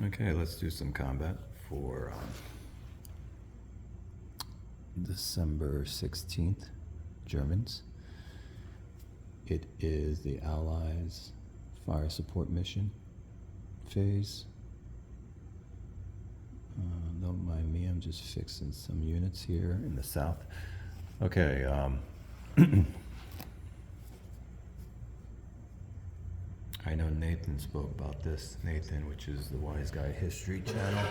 Okay, let's do some combat for December 16th, Germans. It is the Allies' fire support mission phase. Don't mind me, I'm just fixing some units here in the south. Okay, I know Nathan spoke about this. Nathan, which is the Wise Guy History channel,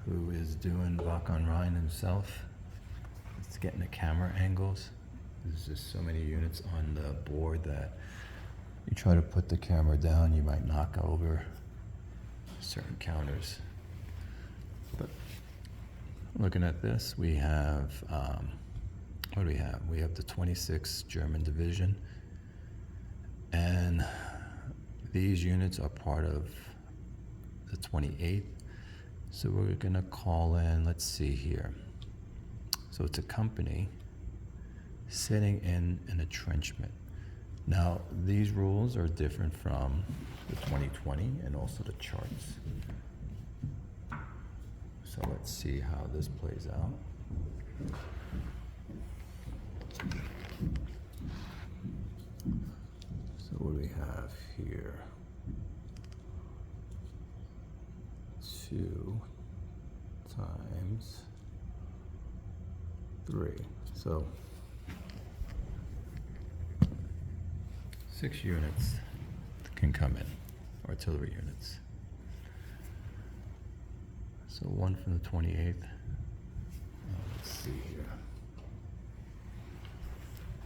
who is doing Wacht on Rhein himself. It's getting the camera angles. There's just so many units on the board that you try to put the camera down, you might knock over certain counters. But looking at this, we have, what do we have? We have the 26th German Division, and these units are part of the 28th. So we're gonna call in, let's see here. So it's a company sitting in an entrenchment. Now, these rules are different from the 2020 and also the charts. So let's see how this plays out. So what do we have here? 2 times 3. So 6 units can come in, artillery units. So 1 from the 28th. Let's see here.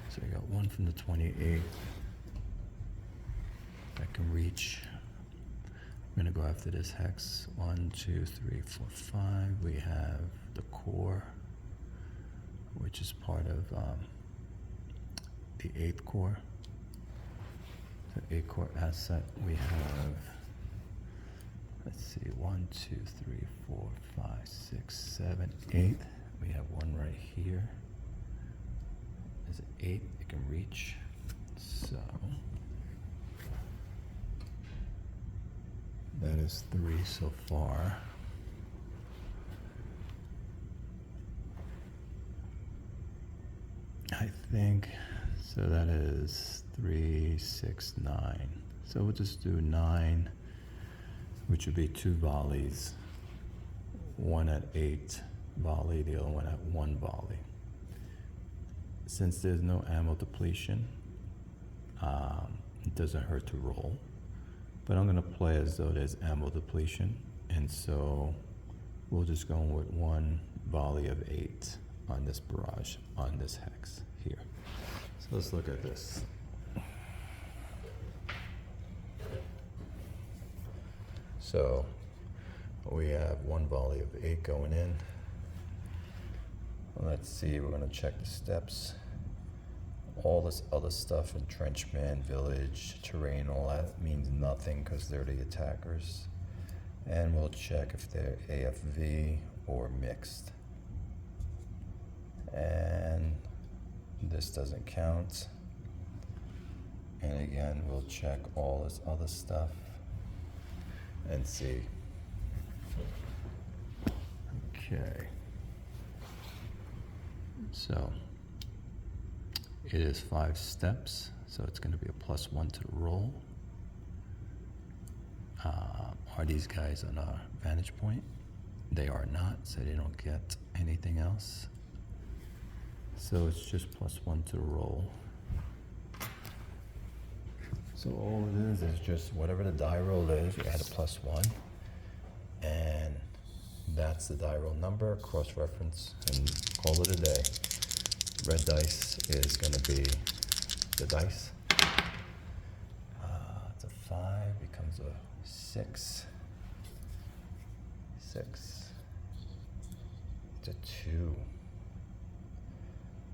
So we got 1 from the 28th that can reach. I'm gonna go after this hex. 1, 2, 3, 4, 5. We have the core, which is part of the 8th Corps. The 8th Corps asset. We have, let's see, 1, 2, 3, 4, 5, 6, 7, 8. We have one right here. There's an 8 it can reach. So that is 3 so far. I think, so that is 3, 6, 9. So we'll just do 9, which would be 2 volleys. One at 8 volley, the other one at 1 volley. Since there's no ammo depletion, it doesn't hurt to roll. But I'm gonna play as though there's ammo depletion, and so we'll just go with 1 volley of 8 on this barrage, on this hex here. So let's look at this. So we have 1 volley of 8 going in. Let's see, we're gonna check the steps. All this other stuff, entrenchment, village, terrain, all that means nothing because they're the attackers. And we'll check if they're AFV or mixed. And this doesn't count. And again, we'll check all this other stuff and see. Okay. So it is 5 steps, so it's going to be a +1 to roll. Are these guys on a vantage point? They are not, so they don't get anything else. So it's just +1 to roll. So all it is just whatever the die roll is, you add a +1, and that's the die roll number, cross-reference, and call it a day. Red dice is going to be the dice. It's a 5, becomes a 6. 6. It's a 2.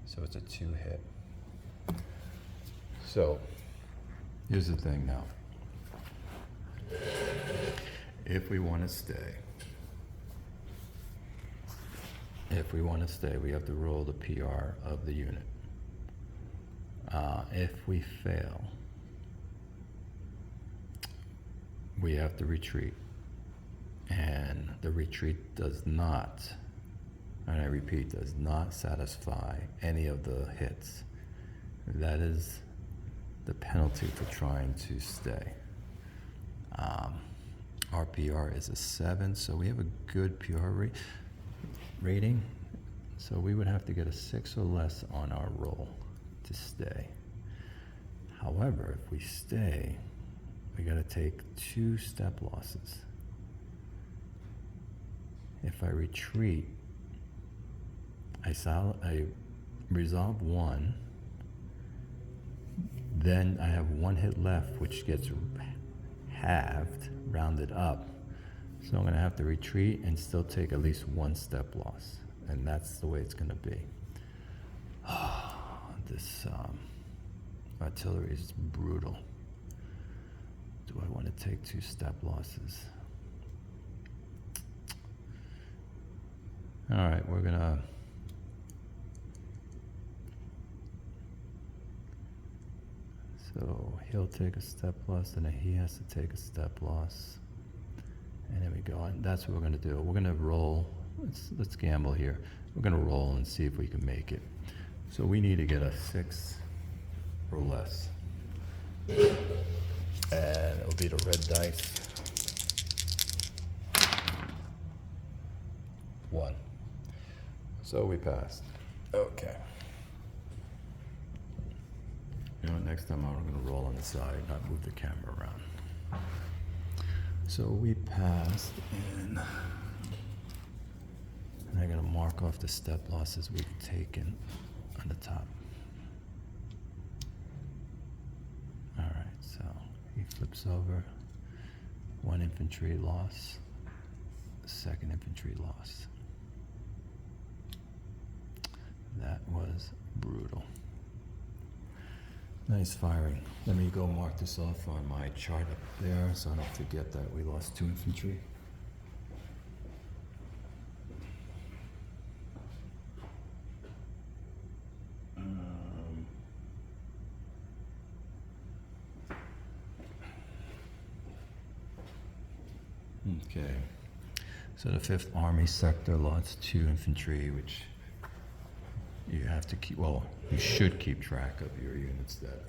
So it's a 2 hit. So here's the thing now. If we want to stay, we have to roll the PR of the unit. If we fail, we have to retreat. and the retreat does not, and I repeat, does not satisfy any of the hits, that is the penalty for trying to stay. Our PR is a 7, so we have a good PR rating. So we would have to get a 6 or less on our roll to stay. However, if we stay, we got to take 2 step losses. If I retreat, I resolve 1, then I have 1 hit left, which gets halved, rounded up. So I'm going to have to retreat and still take at least 1 step loss. And that's the way it's going to be. This artillery is brutal. Do I want to take 2 step losses? All right, we're going to... So he'll take a step loss, and then he has to take a step loss. And there we go. And that's what we're going to do. We're going to roll. Let's gamble here. We're going to roll and see if we can make it. So we need to get a 6 or less. And it'll be the red dice. 1. So we passed. Okay. You know, next time I'm going to roll on the side, not move the camera around. So we passed, and I'm going to mark off the step losses we've taken on the top. All right, so he flips over. 1 infantry loss, 2nd infantry loss. That was brutal. Nice firing. Let me go mark this off on my chart up there so I don't forget that we lost 2 infantry. Okay. So the 5th Army sector lost 2 infantry, which you have to keep, well, you should keep track of your units dead,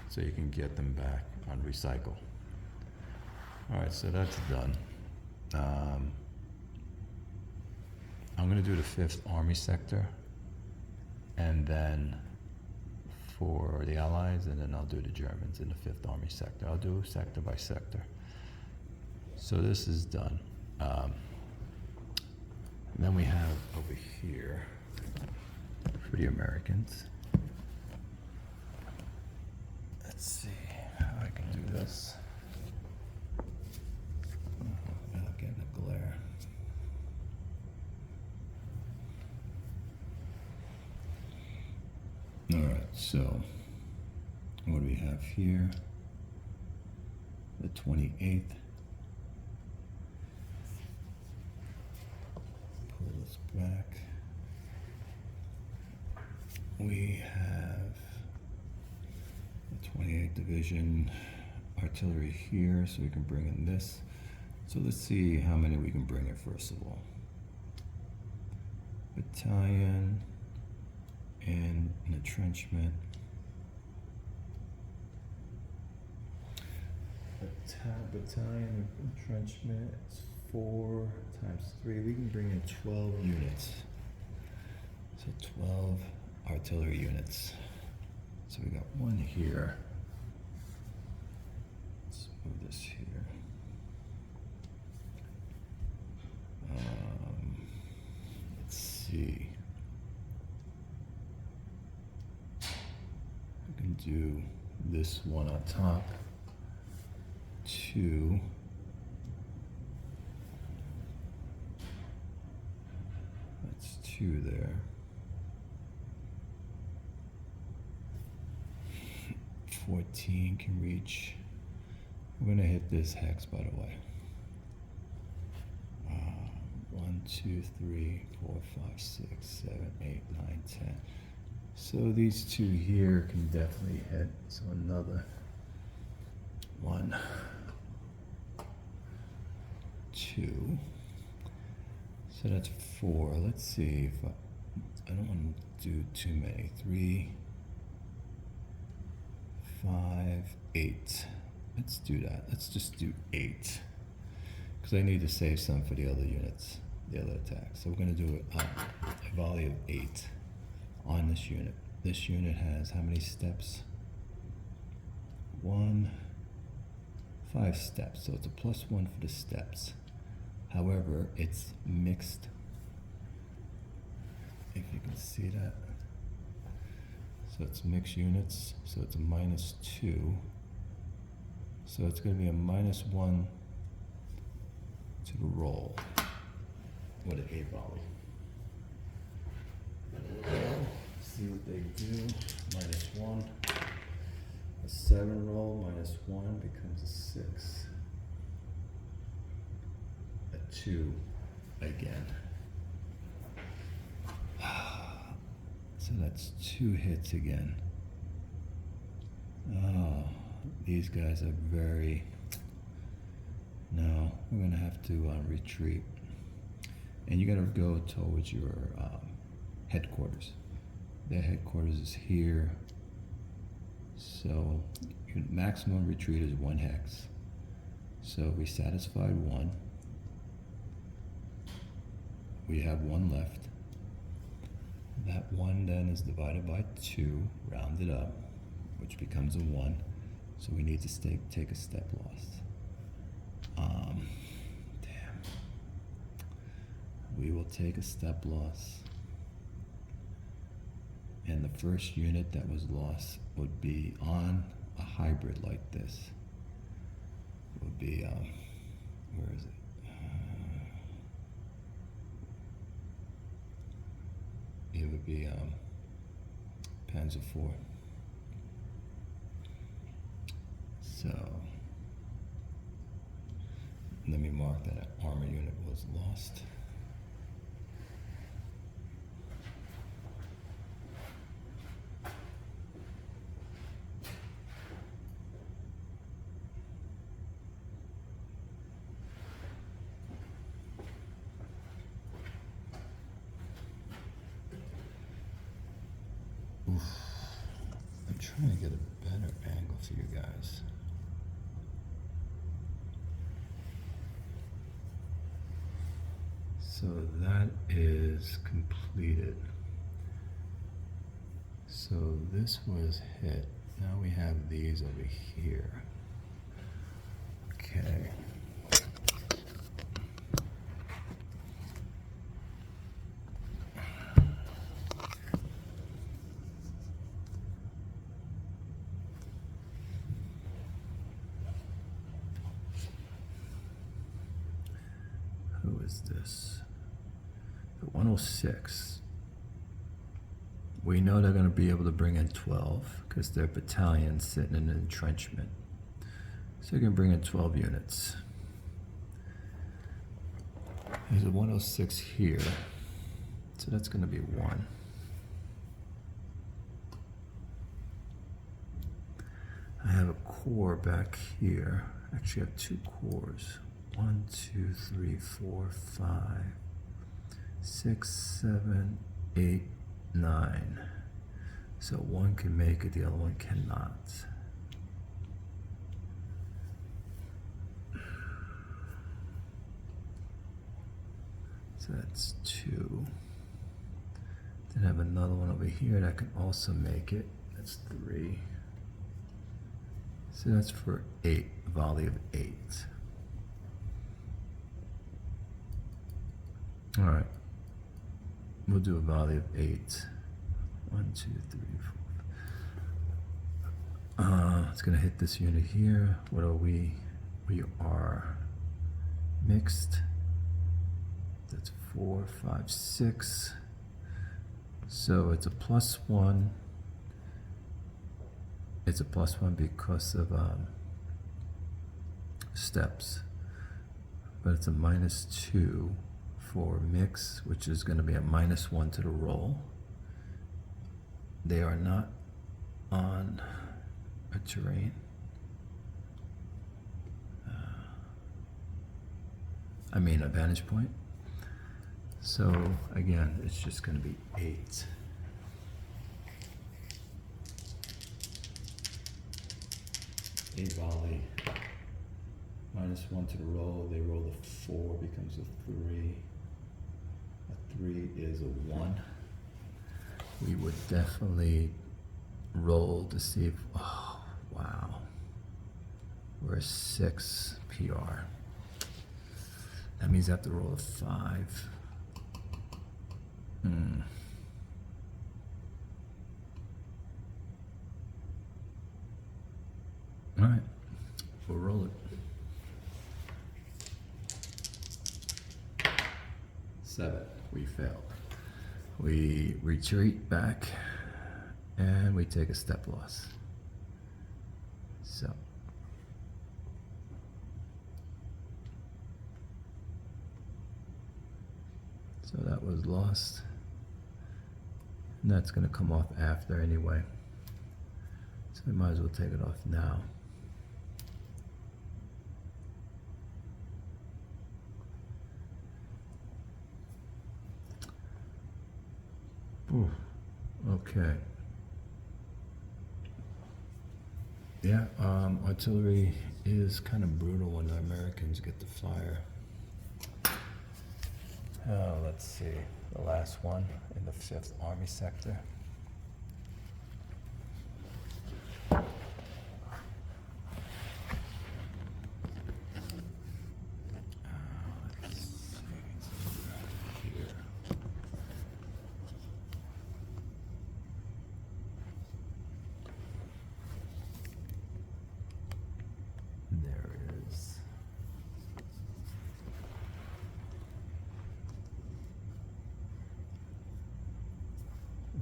so you can get them back on recycle. All right, so that's done. I'm going to do the 5th Army sector, and then for the Allies, and then I'll do the Germans in the 5th Army sector. I'll do sector by sector. So this is done. Then we have over here for the Americans. Let's see how I can do this. Without getting a glare. All right, so what do we have here? The 28th. Pull this back. We have the 28th Division artillery here, so we can bring in this. So let's see how many we can bring in first of all. Battalion and an entrenchment. Battalion entrenchment is 4 times 3. We can bring in 12 units. So 12 artillery units. So we got 1 here. Let's move this here. Let's see. We can do this one on top. 2. That's 2 there. 14 can reach. We're gonna hit this hex, by the way. 1, 2, 3, 4, 5, 6, 7, 8, 9, 10. So these 2 here can definitely hit. So another 1. 2. So that's 4. Let's see if I don't want to do too many. 3, 5, 8. Let's do that. Let's just do 8. Because I need to save some for the other units, the other attacks. So we're going to do a volley of 8 on this unit. This unit has how many steps? 5 steps. So it's a +1 for the steps. However, it's mixed. If you can see that. So it's mixed units. So it's a -2. So it's going to be a -1 to the roll with an 8 volley. See what they do. -1. A 7 roll -1 becomes a 6. A 2 again. So that's 2 hits again. Oh, these guys are very... No, we're going to have to retreat. And you got to go towards your headquarters. Their headquarters is here. So your maximum retreat is 1 hex. So we satisfied 1. We have 1 left. That 1 then is divided by 2, rounded up, which becomes a 1. So we need to take a step loss. Damn. We will take a step loss. And the first unit that was lost would be on a hybrid like this. It would be, where is it? It would be Panzer IV. So let me mark that an armor unit was lost. Oof. I'm trying to get a better angle for you guys. So that is completed. So this was hit. Now we have these over here. Okay. Who is this? The 106. We know they're going to be able to bring in 12 because their battalion's sitting in an entrenchment. So they're going to bring in 12 units. There's a 106 here. So that's going to be 1. I have a core back here. Actually, I have 2 cores. 1, 2, 3, 4, 5, 6, 7, 8, 9. So one can make it, the other one cannot. So that's 2. Then I have another one over here that can also make it. That's 3. So that's for 8, a volley of 8. All right, we'll do a volley of 8. 1, 2, 3, 4. It's gonna hit this unit here. What are we? We are mixed. That's 4, 5, 6. So it's a +1. It's a +1 because of steps, but it's a -2 for mix, which is going to be a -1 to the roll. They are not on a terrain. a vantage point. So again, it's just going to be 8. A volley, -1 to the roll. They roll a 4, becomes a 3. A 3 is a 1. We would definitely roll to see if, oh, wow. We're a 6 PR. That means I have to roll a 5. All right, we'll roll it. 7, we failed. We retreat back and we take a step loss. So that was lost. And that's going to come off after anyway. So we might as well take it off now. Ooh, okay. Yeah, artillery is kind of brutal when the Americans get to fire. Let's see, the last one in the 5th Army sector. Let's see, here. There it is.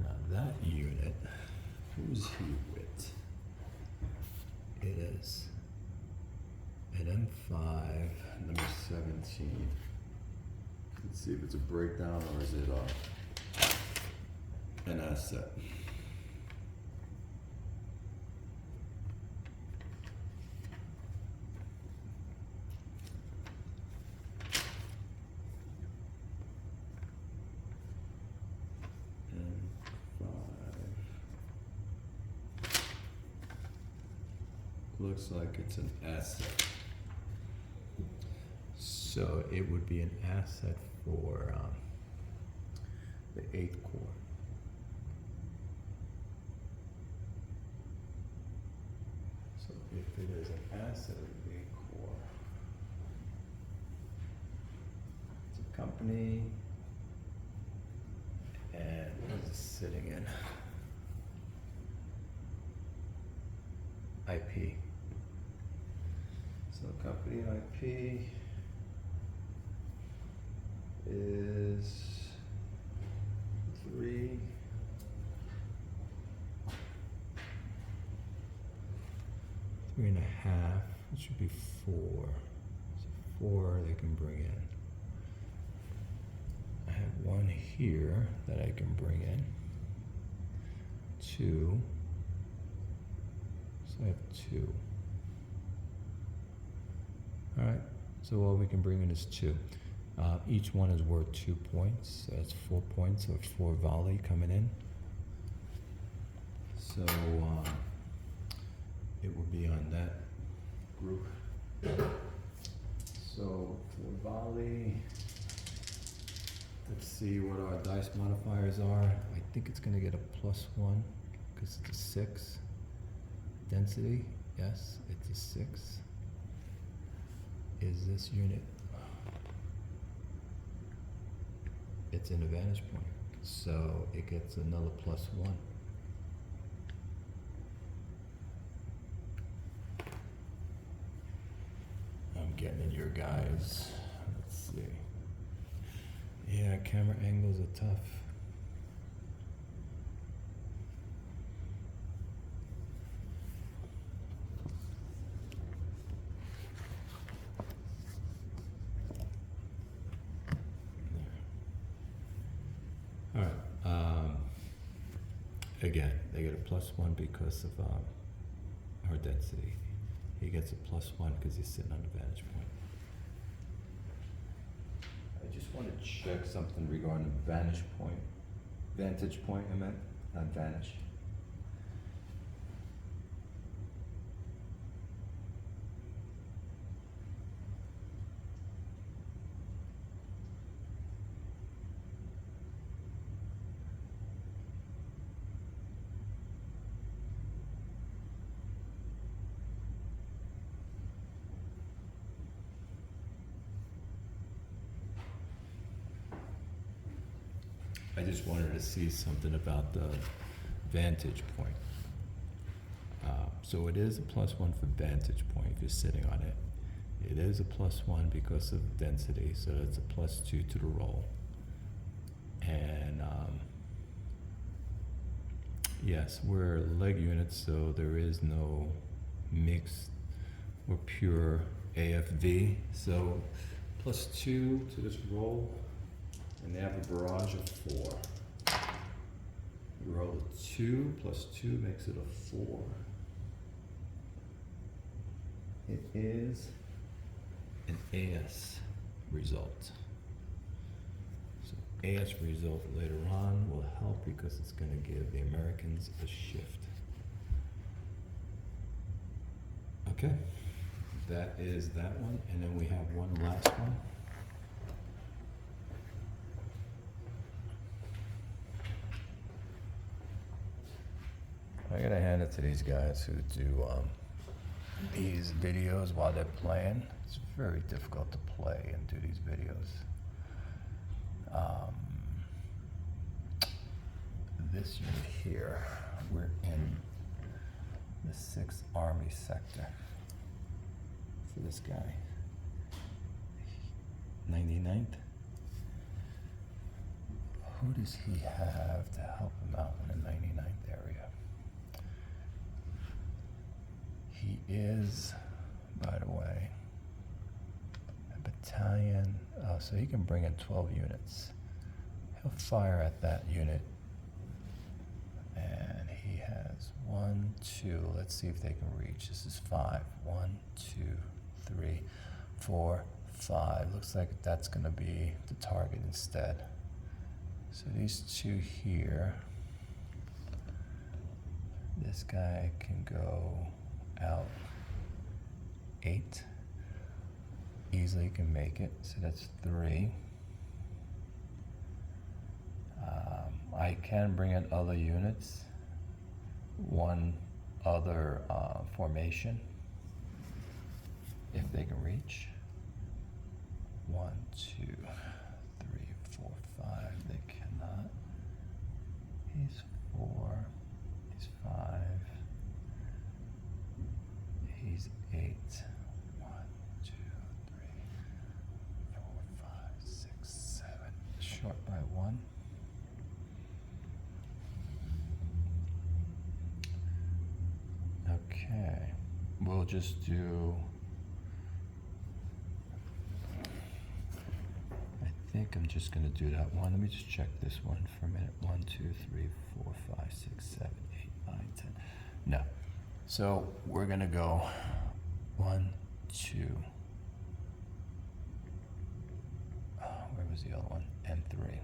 Now that unit, who's he with? It is an M5, number 17. Let's see if it's a breakdown or is it an asset. Looks like it's an asset. So it would be an asset for the 8th Corps. So if it is an asset of the 8th Corps, it's a company, and what is it sitting in? IP. So company IP is 3. 3.5. It should be 4. So 4 they can bring in. I have 1 here that I can bring in. 2. So I have 2. All right, so all we can bring in is 2. Each one is worth 2 points, so that's 4 points, so 4 volley coming in. So it will be on that group. So for volley, let's see what our dice modifiers are. I think it's gonna get a +1 because it's a 6. Density, yes, it's a 6. Is this unit? It's in a vantage point, so it gets another +1. I'm getting in your guys. Let's see. Yeah, camera angles are tough. Again, they get a +1 because of her density. He gets a +1 because he's sitting on the vantage point. check something regarding vantage point. Vantage point, I meant, not vanish. I just wanted to see something about the vantage point. So it is a +1 for vantage point if you're sitting on it. It is a +1 because of density, so it's a +2 to the roll. And yes, we're leg units, so there is no mixed or pure AFV. So +2 to this roll. And they have a barrage of 4. You roll a 2 plus 2 makes it a 4. It is an AS result. So AS result later on will help because it's going to give the Americans a shift. Okay, that is that one. And then we have one last one. I gotta hand it to these guys who do these videos while they're playing. It's very difficult to play and do these videos. This unit here, we're in the 6th Army sector. For this guy, 99th. Who does he have to help him out in the 99th area? He is, by the way, a battalion, so he can bring in 12 units. He'll fire at that unit, and he has 1, 2, let's see if they can reach. This is 5. 1, 2, 3, 4, 5. Looks like that's gonna be the target instead. So these two here, this guy can go out 8, easily can make it, so that's 3. I can bring in other units, one other formation, if they can reach. 1, 2, 3, 4, 5, they cannot. He's 4, he's 5. He's 8. 1, 2, 3, 4, 5, 6, 7. Short by 1. Okay, we'll just do. I think I'm just going to do that one. Let me just check this one for a minute. 1, 2, 3, 4, 5, 6, 7, 8, 9, 10. No. So we're going to go 1, 2. Where was the other one? And 3.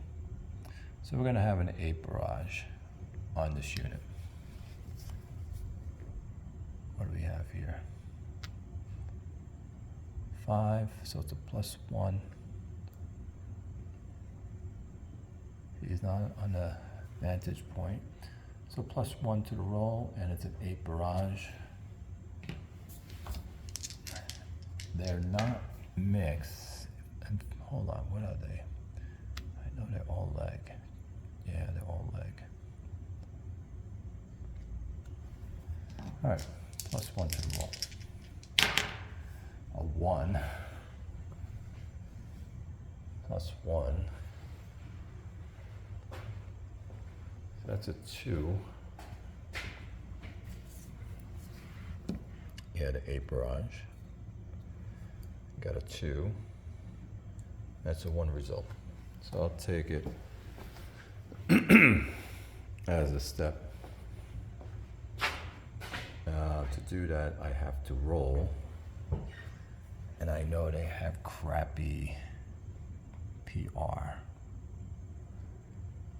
So we're going to have an 8 barrage on this unit. What do we have here? 5, so it's a +1. He's not on the vantage point. So +1 to the roll, and it's an 8 barrage. They're not mixed. And hold on, what are they? I know they're all leg. Yeah, they're all leg. All right, +1 to the roll. A 1 +1. So that's a 2. Yeah, the 8 barrage. Got a 2. That's a 1 result. So I'll take it as a step. To do that, I have to roll. And I know they have crappy PR.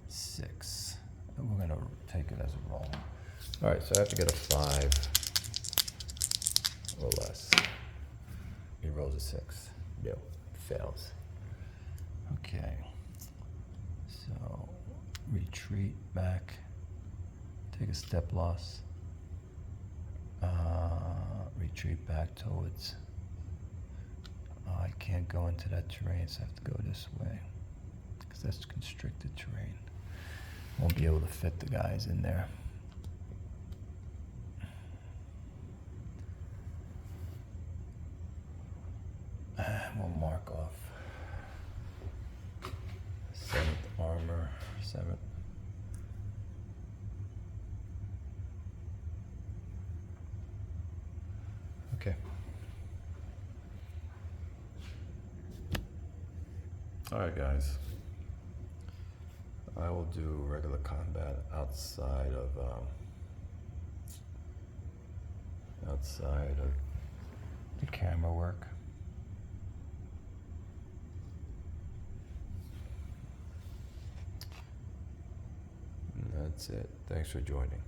6. And we're gonna take it as a roll. All right, so I have to get a 5 or less. He rolls a 6. No, fails. Okay. So retreat back. Take a step loss. Retreat back towards. I can't go into that terrain, so I have to go this way because that's constricted terrain. Won't be able to fit the guys in there. We'll mark off 7th armor, 7th. Okay. All right, guys. I will do regular combat outside of the camera work. And that's it. Thanks for joining.